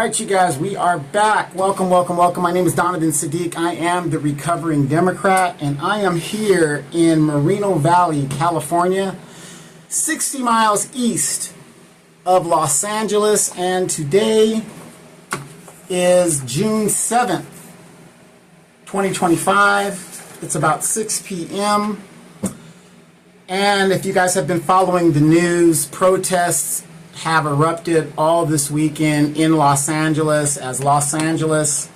right, you guys, we are back. Welcome, welcome, welcome. My name is Donovan Sadiq. I am the recovering Democrat, and I am here in Moreno Valley, California, 60 miles east of Los Angeles, and today is June 7th, 2025. It's about 6 p.m. And if you guys have been following the news, protests have erupted all this weekend in Los Angeles, as Los Angeles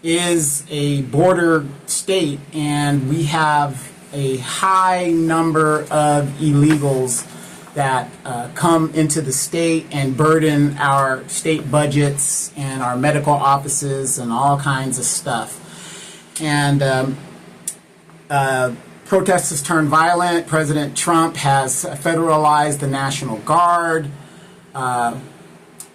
is a border state and we have a high number of illegals that come into the state and burden our state budgets and our medical offices and all kinds of stuff. And protests has turned violent. President Trump has federalized the National Guard.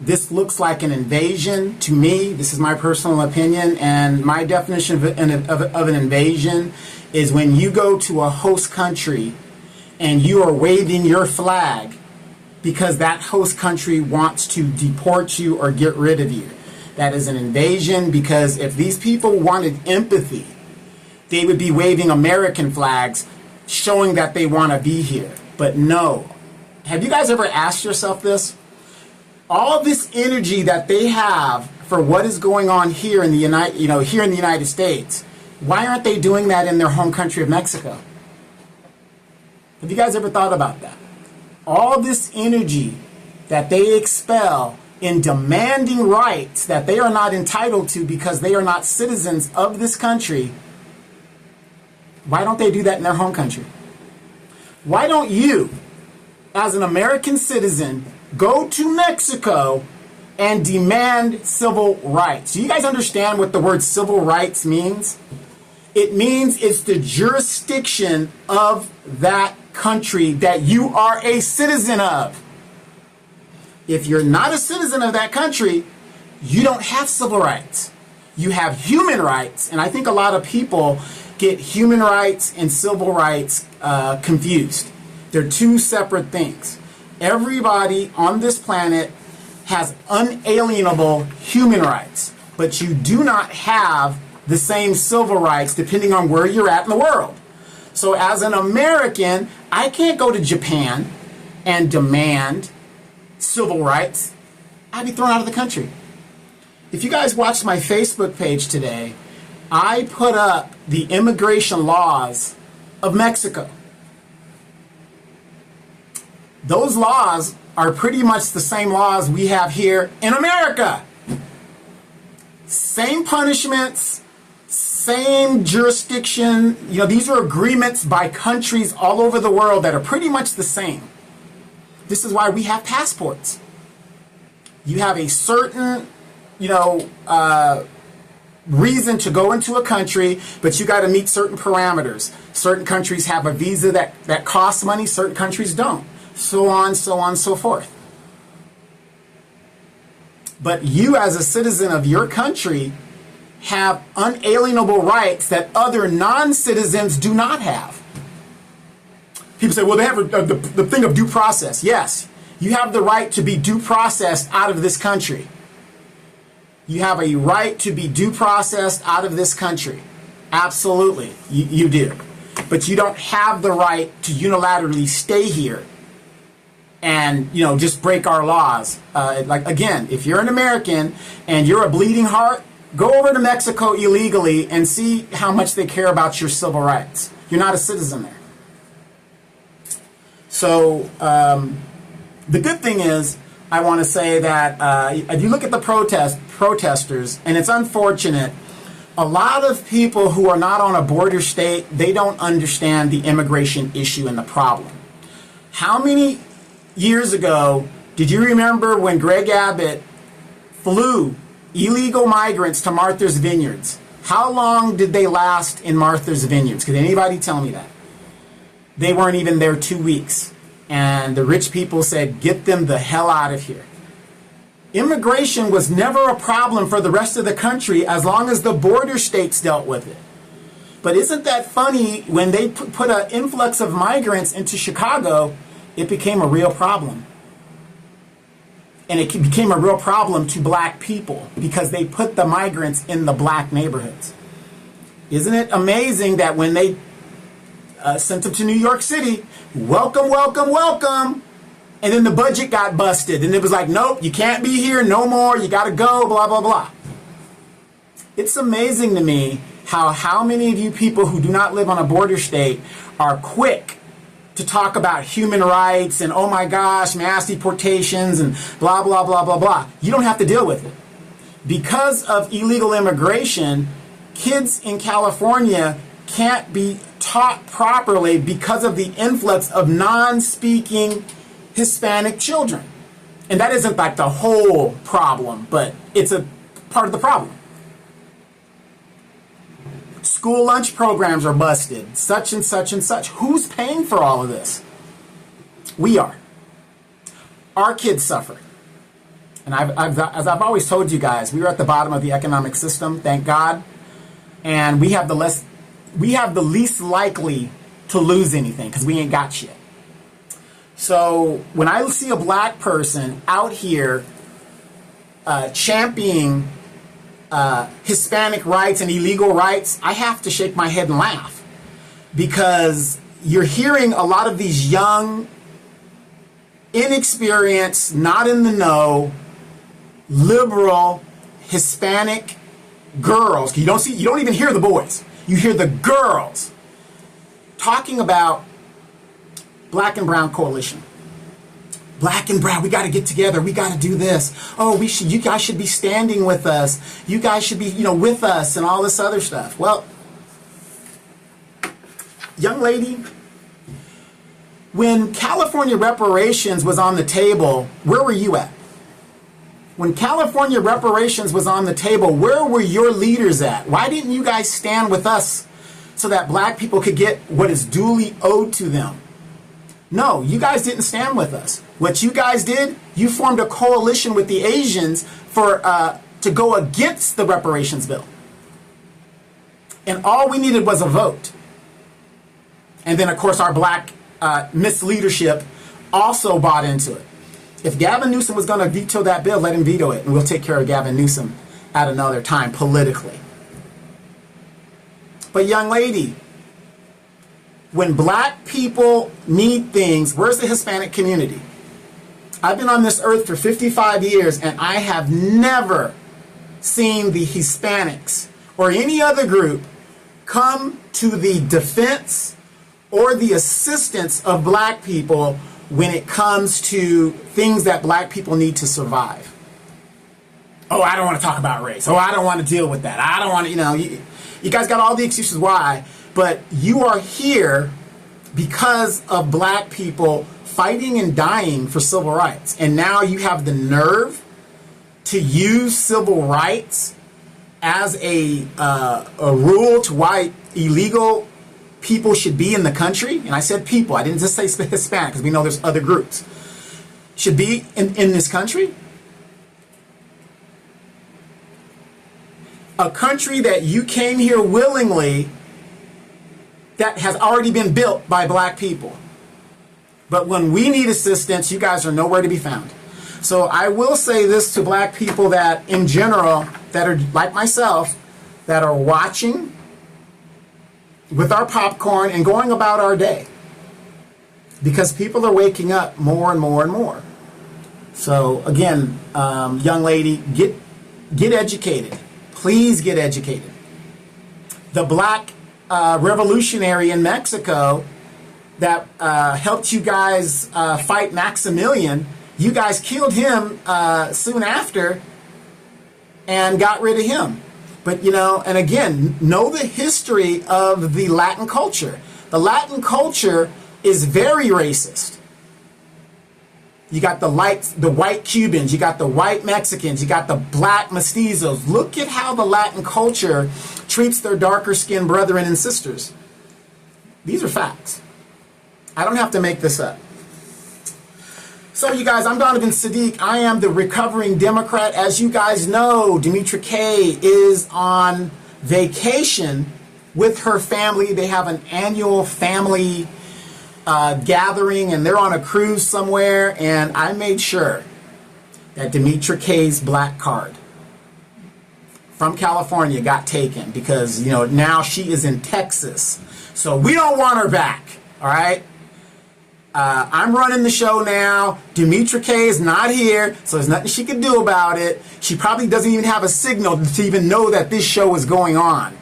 This looks like an invasion to me. This is my personal opinion, and my definition of an invasion is when you go to a host country and you are waving your flag because that host country wants to deport you or get rid of you. That is an invasion, because if these people wanted empathy, they would be waving American flags showing that they want to be here. But no. Have you guys ever asked yourself this? All this energy that they have for what is going on here in the United States, why aren't they doing that in their home country of Mexico? Have you guys ever thought about that? All this energy that they expel in demanding rights that they are not entitled to because they are not citizens of this country, why don't they do that in their home country? Why don't you, as an American citizen, go to Mexico and demand civil rights? Do you guys understand what the word civil rights means? It means it's the jurisdiction of that country that you are a citizen of. If you're not a citizen of that country, you don't have civil rights. You have human rights, and I think a lot of people get human rights and civil rights confused. They're two separate things. Everybody on this planet has unalienable human rights, but you do not have the same civil rights depending on where you're at in the world. So as an American, I can't go to Japan and demand civil rights. I'd be thrown out of the country. If you guys watched my Facebook page today, I put up the immigration laws of Mexico. Those laws are pretty much the same laws we have here in America. Same punishments, same jurisdiction. You know, these are agreements by countries all over the world that are pretty much the same. This is why we have passports. You have a certain, reason to go into a country, but you got to meet certain parameters. Certain countries have a visa that costs money, certain countries don't. So on, so forth. But you, as a citizen of your country, have unalienable rights that other non-citizens do not have. People say, well, they have the thing of due process. Yes, you have the right to be due processed out of this country. You have a right to be due processed out of this country. Absolutely, you do. But you don't have the right to unilaterally stay here and, just break our laws. Again, if you're an American and you're a bleeding heart, go over to Mexico illegally and see how much they care about your civil rights. You're not a citizen there. So the good thing is, I want to say that if you look at the protesters, and it's unfortunate, a lot of people who are not on a border state, they don't understand the immigration issue and the problem. How many years ago did you remember when Greg Abbott flew illegal migrants to Martha's Vineyards? How long did they last in Martha's Vineyards? Could anybody tell me that? They weren't even there 2 weeks. And the rich people said, get them the hell out of here. Immigration was never a problem for the rest of the country as long as the border states dealt with it. But isn't that funny? When they put an influx of migrants into Chicago, it became a real problem. And it became a real problem to black people because they put the migrants in the black neighborhoods. Isn't it amazing that when they sent them to New York City, welcome, welcome, welcome, and then the budget got busted, and it was like, nope, you can't be here, no more, you gotta go, blah, blah, blah. It's amazing to me how many of you people who do not live on a border state are quick to talk about human rights and, oh my gosh, mass deportations and blah, blah, blah, blah, blah. You don't have to deal with it. Because of illegal immigration, kids in California can't be taught properly because of the influx of non-speaking Hispanic children. And that isn't like the whole problem, but it's a part of the problem. School lunch programs are busted, such and such and such. Who's paying for all of this? We are. Our kids suffer. And as I've always told you guys, we are at the bottom of the economic system, thank God. And we have the least likely to lose anything because we ain't got shit. So when I see a black person out here championing Hispanic rights and illegal rights, I have to shake my head and laugh, because you're hearing a lot of these young, inexperienced, not in the know, liberal Hispanic girls. You don't even hear the boys. You hear the girls talking about Black and Brown Coalition. Black and brown, we got to get together. We got to do this. Oh, you guys should be standing with us. You guys should be, with us and all this other stuff. Well, young lady, when California reparations was on the table, where were you at? When California reparations was on the table, where were your leaders at? Why didn't you guys stand with us so that black people could get what is duly owed to them? No, you guys didn't stand with us. What you guys did, you formed a coalition with the Asians to go against the reparations bill. And all we needed was a vote. And then, of course, our black misleadership also bought into it. If Gavin Newsom was going to veto that bill, let him veto it, and we'll take care of Gavin Newsom at another time politically. But young lady, when black people need things, where's the Hispanic community? I've been on this earth for 55 years, and I have never seen the Hispanics or any other group come to the defense or the assistance of black people when it comes to things that black people need to survive. Oh, I don't want to talk about race. Oh, I don't want to deal with that. I don't want to, you guys got all the excuses why, but you are here because of black people fighting and dying for civil rights. And now you have the nerve to use civil rights as a rule to why illegal people should be in the country. And I said people, I didn't just say Hispanic, because we know there's other groups. Should be in this country. A country that you came here willingly, that has already been built by black people. But when we need assistance, you guys are nowhere to be found. So I will say this to black people that, in general, that are like myself, that are watching with our popcorn and going about our day. Because people are waking up more and more and more. So again, young lady, get educated. Please get educated. The black revolutionary in Mexico that helped you guys fight Maximilian, you guys killed him soon after and got rid of him. But, and again, know the history of the Latin culture. The Latin culture is very racist. You got the white Cubans, you got the white Mexicans, you got the black mestizos. Look at how the Latin culture treats their darker skinned brethren and sisters. These are facts. I don't have to make this up. So you guys, I'm Donovan Sadiq. I am the recovering Democrat. As you guys know, Demetra Kay is on vacation with her family. They have an annual family gathering, and they're on a cruise somewhere, and I made sure that Demetra K's black card from California got taken because, you know, now she is in Texas. So we don't want her back, all right? I'm running the show now. Demetra K is not here, so there's nothing she can do about it. She probably doesn't even have a signal to even know that this show is going on.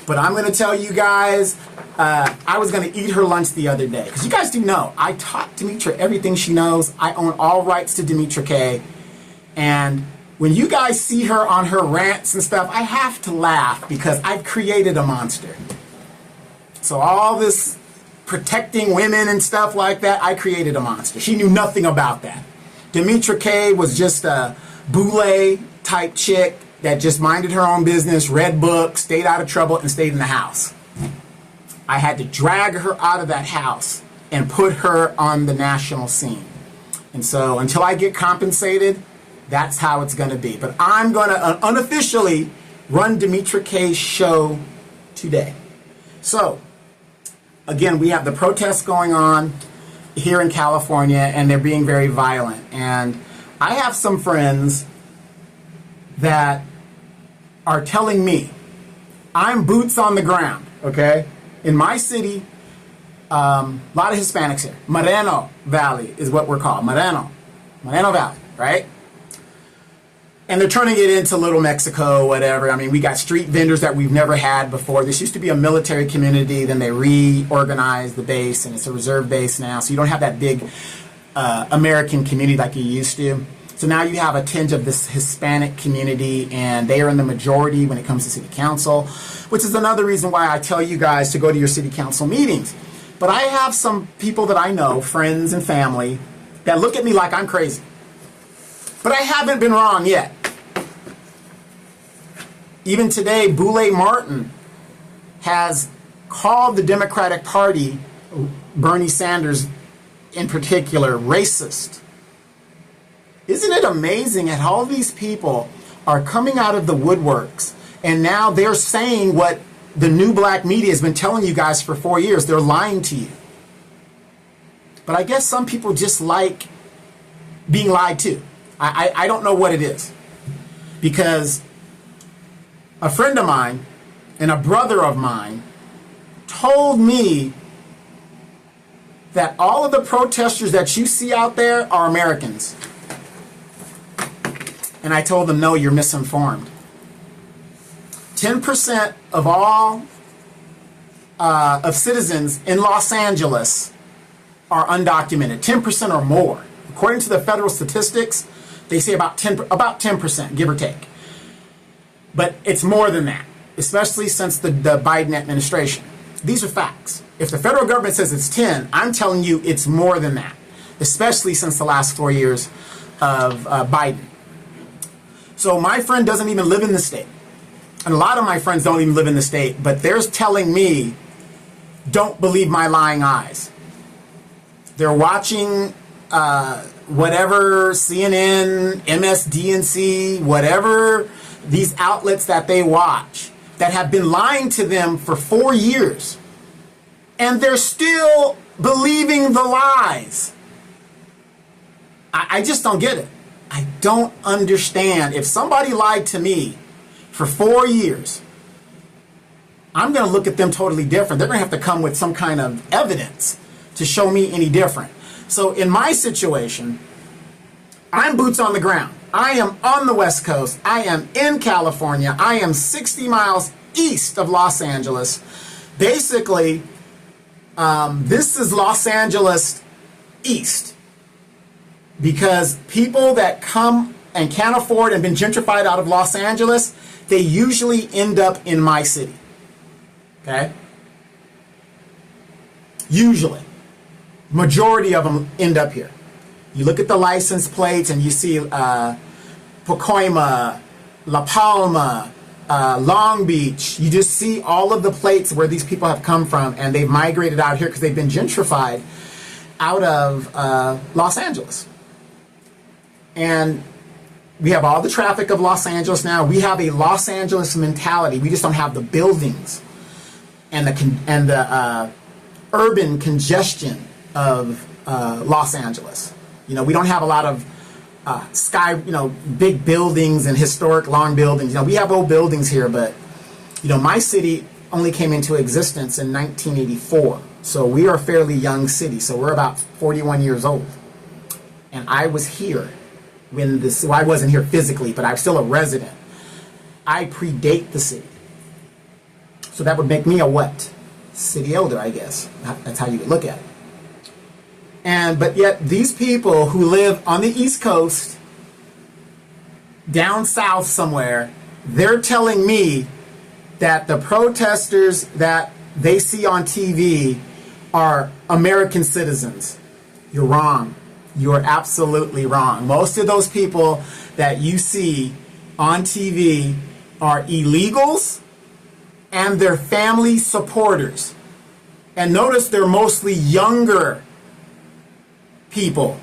But I'm going to tell you guys, I was going to eat her lunch the other day. Because you guys do know, I taught Demetra everything she knows. I own all rights to Demetra K. And when you guys see her on her rants and stuff, I have to laugh because I've created a monster. So all this protecting women and stuff like that, I created a monster. She knew nothing about that. Demetra K was just a boule type chick that just minded her own business, read books, stayed out of trouble, and stayed in the house. I had to drag her out of that house and put her on the national scene. And so until I get compensated, that's how it's going to be. But I'm going to unofficially run Demetra K's show today. So, again, we have the protests going on here in California, and they're being very violent. And I have some friends that are telling me, I'm boots on the ground, okay? In my city, a lot of Hispanics here. Moreno Valley is what we're called. Moreno Valley, right? And they're turning it into Little Mexico, whatever. I mean, we got street vendors that we've never had before. This used to be a military community. Then they reorganized the base, and it's a reserve base now. So you don't have that big American community like you used to. So now you have a tinge of this Hispanic community, and they are in the majority when it comes to city council, which is another reason why I tell you guys to go to your city council meetings. But I have some people that I know, friends and family, that look at me like I'm crazy. But I haven't been wrong yet. Even today, Boule Martin has called the Democratic Party, Bernie Sanders in particular, racist. Isn't it amazing that all these people are coming out of the woodworks and now they're saying what the new black media has been telling you guys for 4 years? They're lying to you. But I guess some people just like being lied to. I don't know what it is. Because a friend of mine and a brother of mine told me that all of the protesters that you see out there are Americans. And I told them, no, you're misinformed. 10% of all of citizens in Los Angeles are undocumented. 10% or more. According to the federal statistics, they say about 10%, give or take. But it's more than that, especially since the Biden administration. These are facts. If the federal government says it's 10, I'm telling you it's more than that, especially since the last 4 years of Biden. So my friend doesn't even live in the state. And a lot of my friends don't even live in the state, but they're telling me, don't believe my lying eyes. They're watching whatever CNN, MSDNC, whatever these outlets that they watch that have been lying to them for 4 years. And they're still believing the lies. I just don't get it. I don't understand. If somebody lied to me for 4 years, I'm going to look at them totally different. They're going to have to come with some kind of evidence to show me any different. So in my situation, I'm boots on the ground. I am on the West Coast. I am in California. I am 60 miles east of Los Angeles. Basically, this is Los Angeles East. Because people that come and can't afford and been gentrified out of Los Angeles, they usually end up in my city. Okay? Usually. Majority of them end up here. You look at the license plates and you see Pacoima, La Palma, Long Beach. You just see all of the plates where these people have come from, and they've migrated out here because they've been gentrified out of Los Angeles. And we have all the traffic of Los Angeles now. We have a Los Angeles mentality. We just don't have the buildings and the urban congestion of Los Angeles. You know, we don't have a lot of big buildings and historic long buildings. We have old buildings here, but my city only came into existence in 1984. So we are a fairly young city. So we're about 41 years old. And I was here when I wasn't here physically, but I'm still a resident. I predate the city. So that would make me a what? City elder, I guess. That's how you would look at it. But yet these people who live on the East Coast, down south somewhere, they're telling me that the protesters that they see on TV are American citizens. You're wrong. You are absolutely wrong. Most of those people that you see on TV are illegals and their family supporters. And notice they're mostly younger people.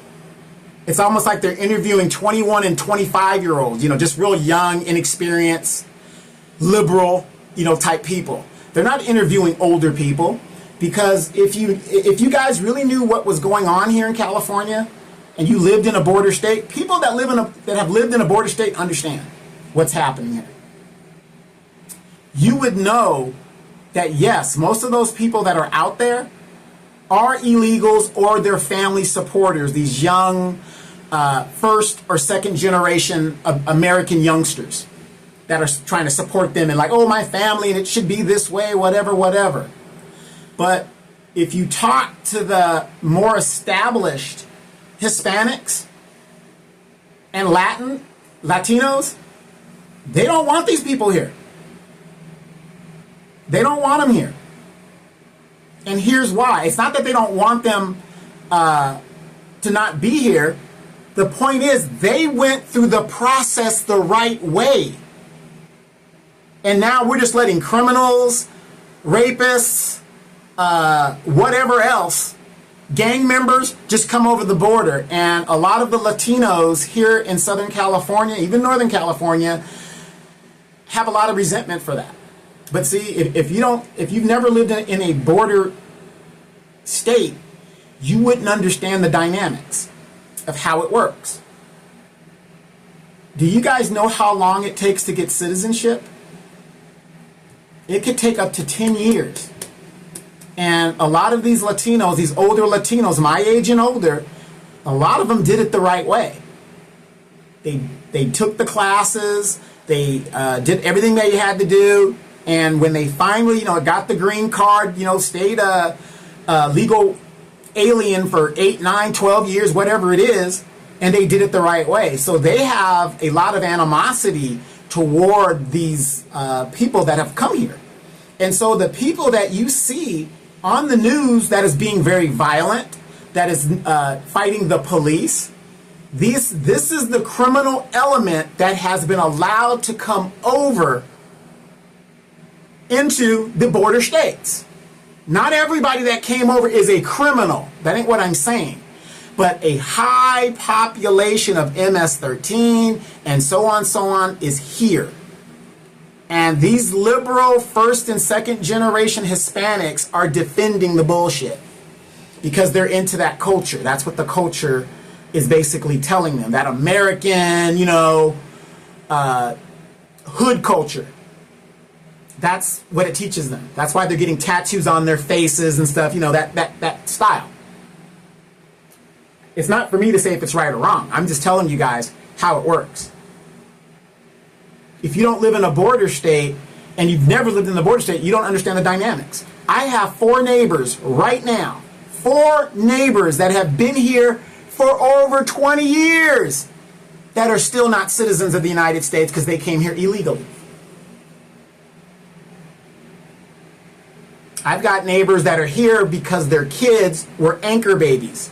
It's almost like they're interviewing 21 and 25-year-olds, just real young, inexperienced, liberal, type people. They're not interviewing older people, because if you guys really knew what was going on here in California and you lived in a border state, people that have lived in a border state understand what's happening here. You would know that yes, most of those people that are out there are illegals or their family supporters, these young first or second generation of American youngsters that are trying to support them and like, oh, my family and it should be this way, whatever. But if you talk to the more established Hispanics and Latinos, they don't want these people here. They don't want them here. And here's why. It's not that they don't want them to not be here. The point is they went through the process the right way. And now we're just letting criminals, rapists, whatever else, gang members just come over the border. And a lot of the Latinos here in Southern California, even Northern California, have a lot of resentment for that. But see, if you've never lived in a border state, you wouldn't understand the dynamics of how it works. Do you guys know how long it takes to get citizenship? It could take up to 10 years. And a lot of these Latinos, these older Latinos, my age and older, a lot of them did it the right way. They took the classes, they did everything they had to do, and when they finally, got the green card, stayed a legal alien for 8, 9, 12 years, whatever it is, and they did it the right way. So they have a lot of animosity toward these people that have come here. And so the people that you see on the news that is being very violent, that is fighting the police, this is the criminal element that has been allowed to come over into the border states. Not everybody that came over is a criminal. That ain't what I'm saying. But a high population of MS-13 and so on is here. And these liberal first and second generation Hispanics are defending the bullshit because they're into that culture. That's what the culture is basically telling them. That American, hood culture. That's what it teaches them. That's why they're getting tattoos on their faces and stuff, that style. It's not for me to say if it's right or wrong. I'm just telling you guys how it works. If you don't live in a border state and you've never lived in a border state, you don't understand the dynamics. I have 4 neighbors right now, 4 neighbors that have been here for over 20 years that are still not citizens of the United States because they came here illegally. I've got neighbors that are here because their kids were anchor babies.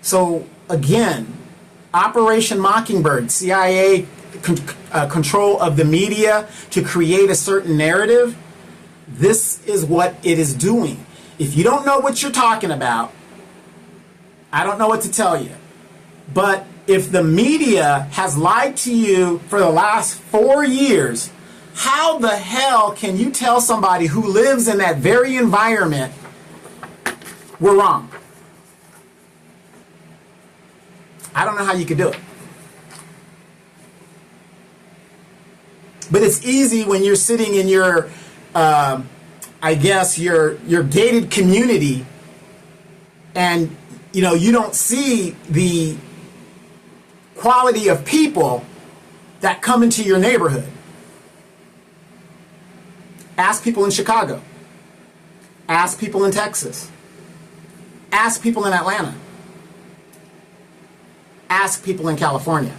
So again, Operation Mockingbird, CIA control of the media to create a certain narrative, this is what it is doing. If you don't know what you're talking about, I don't know what to tell you. But if the media has lied to you for the last 4 years, how the hell can you tell somebody who lives in that very environment we're wrong? I don't know how you could do it. But it's easy when you're sitting in your, I guess, your gated community, and you don't see the quality of people that come into your neighborhood. Ask people in Chicago. Ask people in Texas. Ask people in Atlanta. Ask people in California.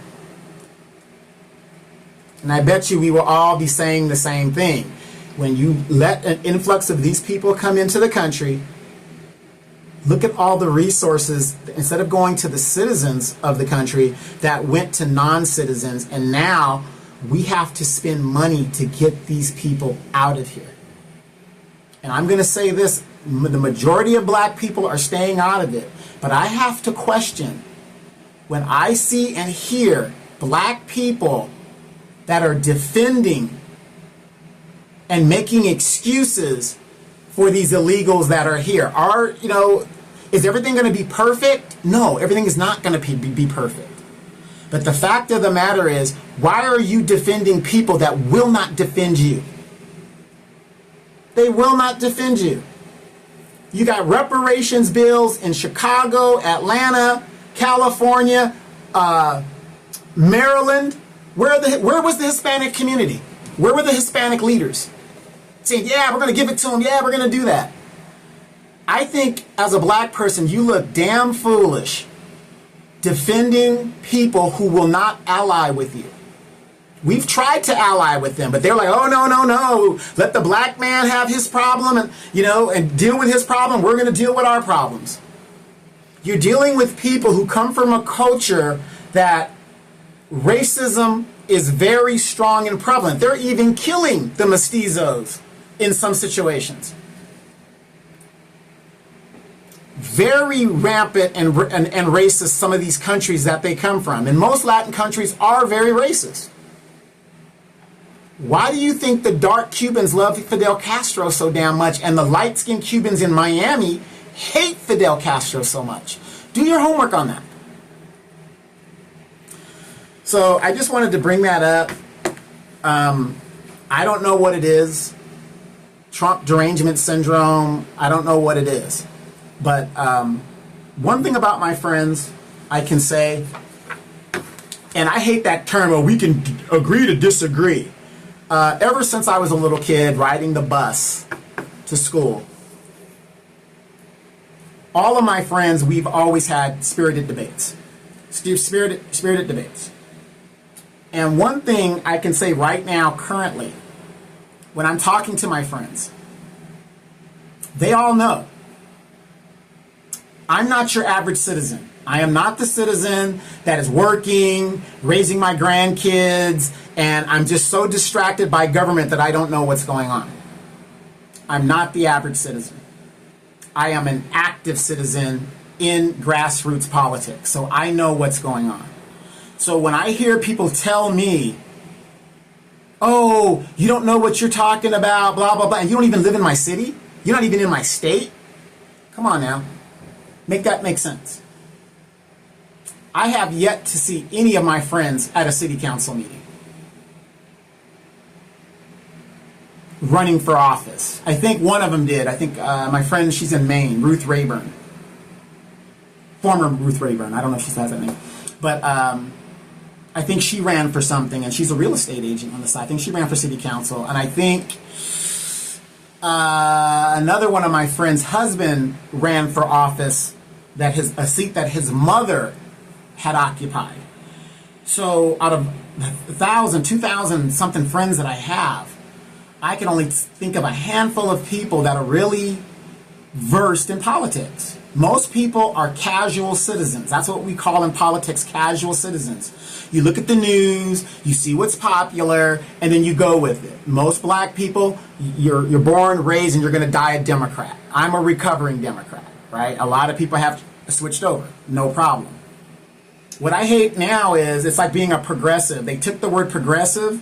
And I bet you we will all be saying the same thing. When you let an influx of these people come into the country, look at all the resources, instead of going to the citizens of the country, that went to non-citizens. And now we have to spend money to get these people out of here. And I'm going to say this, the majority of black people are staying out of it. But I have to question, when I see and hear black people that are defending and making excuses for these illegals that are here. Is everything going to be perfect? No, everything is not going to be perfect. But the fact of the matter is, why are you defending people that will not defend you? They will not defend you. You got reparations bills in Chicago, Atlanta, California, Maryland. Where was the Hispanic community? Where were the Hispanic leaders? Saying, yeah, we're going to give it to them. Yeah, we're going to do that. I think as a black person, you look damn foolish defending people who will not ally with you. We've tried to ally with them, but they're like, oh, no. Let the black man have his problem and deal with his problem. We're going to deal with our problems. You're dealing with people who come from a culture that racism is very strong and prevalent. They're even killing the mestizos in some situations. Very rampant and racist, some of these countries that they come from. And most Latin countries are very racist. Why do you think the dark Cubans love Fidel Castro so damn much, and the light-skinned Cubans in Miami hate Fidel Castro so much? Do your homework on that. So I just wanted to bring that up. I don't know what it is. Trump derangement syndrome. I don't know what it is. But one thing about my friends I can say, and I hate that term, we can agree to disagree. Ever since I was a little kid riding the bus to school, all of my friends, we've always had spirited debates. Spirited debates. And one thing I can say right now, currently, when I'm talking to my friends, they all know I'm not your average citizen. I am not the citizen that is working, raising my grandkids, and I'm just so distracted by government that I don't know what's going on. I'm not the average citizen. I am an active citizen in grassroots politics, so I know what's going on. So when I hear people tell me, oh, you don't know what you're talking about, blah, blah, blah, and you don't even live in my city? You're not even in my state? Come on now. Make that make sense. I have yet to see any of my friends at a city council meeting running for office. I think one of them did. I think my friend, she's in Maine, Ruth Rayburn. Former Ruth Rayburn. I don't know if she still has that name. But I think she ran for something, and she's a real estate agent on the side. I think she ran for city council. And I think another one of my friend's husband ran for office, a seat that his mother had occupied. So out of 1,000, 2,000 something friends that I have, I can only think of a handful of people that are really versed in politics. Most people are casual citizens. That's what we call in politics, casual citizens. You look at the news, you see what's popular, and then you go with it. Most black people, you're born, raised, and you're going to die a Democrat. I'm a recovering Democrat, right? A lot of people have switched over. No problem. What I hate now is it's like being a progressive. They took the word progressive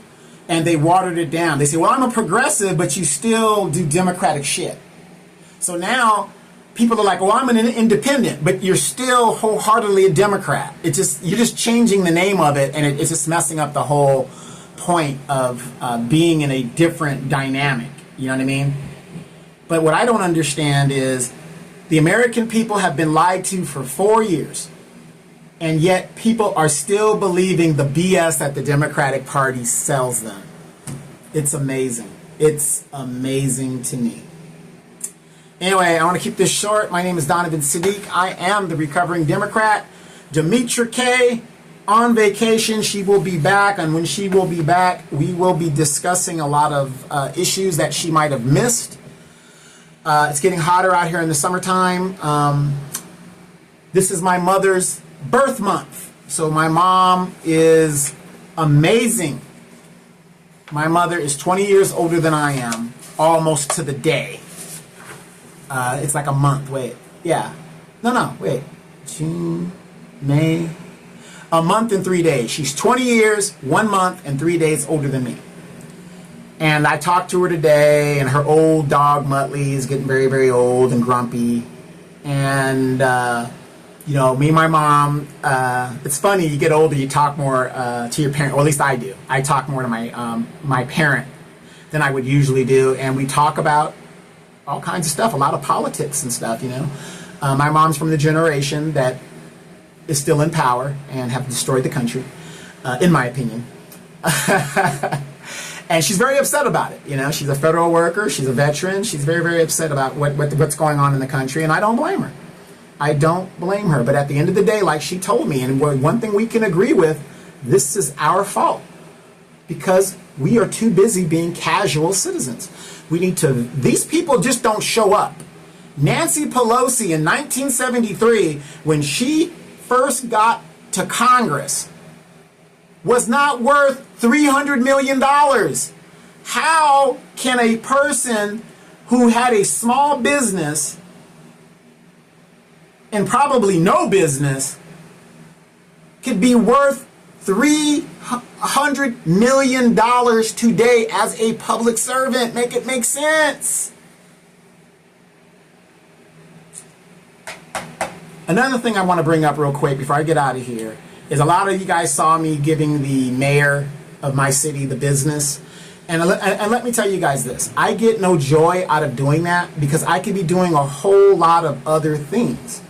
and they watered it down. They say, well, I'm a progressive, but you still do Democratic shit. So now people are like, "Oh, I'm an independent," but you're still wholeheartedly a Democrat. You're just changing the name of it, and it's just messing up the whole point of being in a different dynamic. You know what I mean? But what I don't understand is the American people have been lied to for 4 years, and yet people are still believing the BS that the Democratic Party sells them. It's amazing. It's amazing to me. Anyway, I want to keep this short. My name is Donovan Sadiq. I am the recovering Democrat. Demetra K on vacation. She will be back, and when she will be back, we will be discussing a lot of issues that she might have missed. It's getting hotter out here in the summertime. This is my mother's birth month. So my mom is amazing. My mother is 20 years older than I am, almost to the day. It's like a month. Wait. Yeah. No. Wait. June, May. A month and 3 days. She's 20 years, 1 month, and 3 days older than me. And I talked to her today, and her old dog, Muttley, is getting very, very old and grumpy. And, me and my mom, it's funny, you get older, you talk more to your parent, or at least I do. I talk more to my parent than I would usually do, and we talk about all kinds of stuff, a lot of politics and stuff, My mom's from the generation that is still in power and have destroyed the country, in my opinion. And she's very upset about it. She's a federal worker. She's a veteran. She's very, very upset about what's going on in the country, and I don't blame her. I don't blame her. But at the end of the day, like she told me, and one thing we can agree with, this is our fault because we are too busy being casual citizens. These people just don't show up. Nancy Pelosi in 1973, when she first got to Congress, was not worth $300 million. How can a person who had a small business and probably no business could be worth $300 million today as a public servant? Make it make sense. Another thing I want to bring up real quick before I get out of here is a lot of you guys saw me giving the mayor of my city the business. And let me tell you guys this. I get no joy out of doing that because I could be doing a whole lot of other things.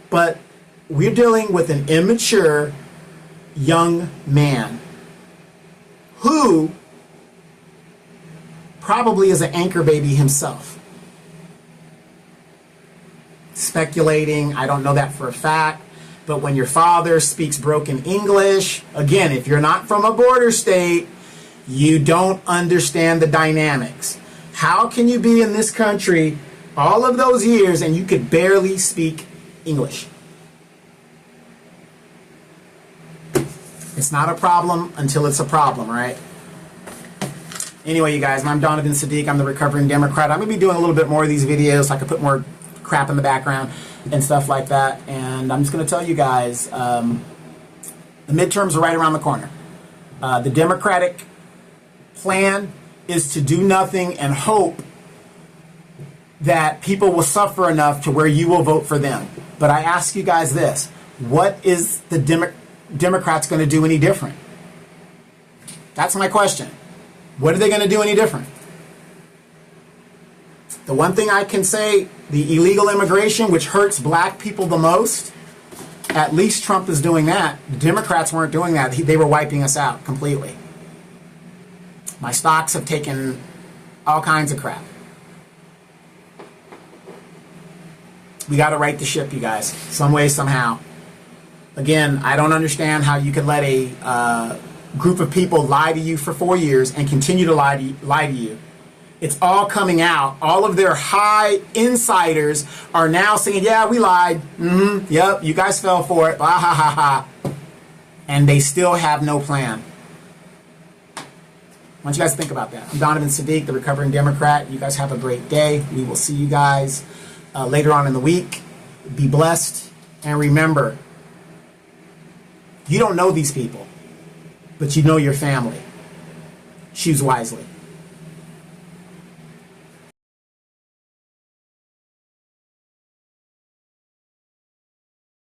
But we're dealing with an immature young man who probably is an anchor baby himself. Speculating, I don't know that for a fact. But when your father speaks broken English, again, if you're not from a border state, you don't understand the dynamics. How can you be in this country all of those years and you could barely speak English? It's not a problem until it's a problem, right? Anyway, you guys, I'm Donovan Sadiq. I'm the recovering Democrat. I'm going to be doing a little bit more of these videos so I can put more crap in the background and stuff like that. And I'm just going to tell you guys, the midterms are right around the corner. The Democratic plan is to do nothing and hope that people will suffer enough to where you will vote for them. But I ask you guys this, what is the Democrats going to do any different? That's my question. What are they going to do any different? The one thing I can say, the illegal immigration, which hurts black people the most, at least Trump is doing that. The Democrats weren't doing that. They were wiping us out completely. My stocks have taken all kinds of crap. We got to right the ship, you guys, some way, somehow. Again, I don't understand how you could let a group of people lie to you for 4 years and continue to lie to you. It's all coming out. All of their high insiders are now saying, yeah, we lied. Yep, you guys fell for it. Ha ha ha ha. And they still have no plan. I want you guys to think about that. I'm Donovan Sadiq, the recovering Democrat. You guys have a great day. We will see you guys later on in the week. Be blessed. And remember, you don't know these people, but you know your family. Choose wisely.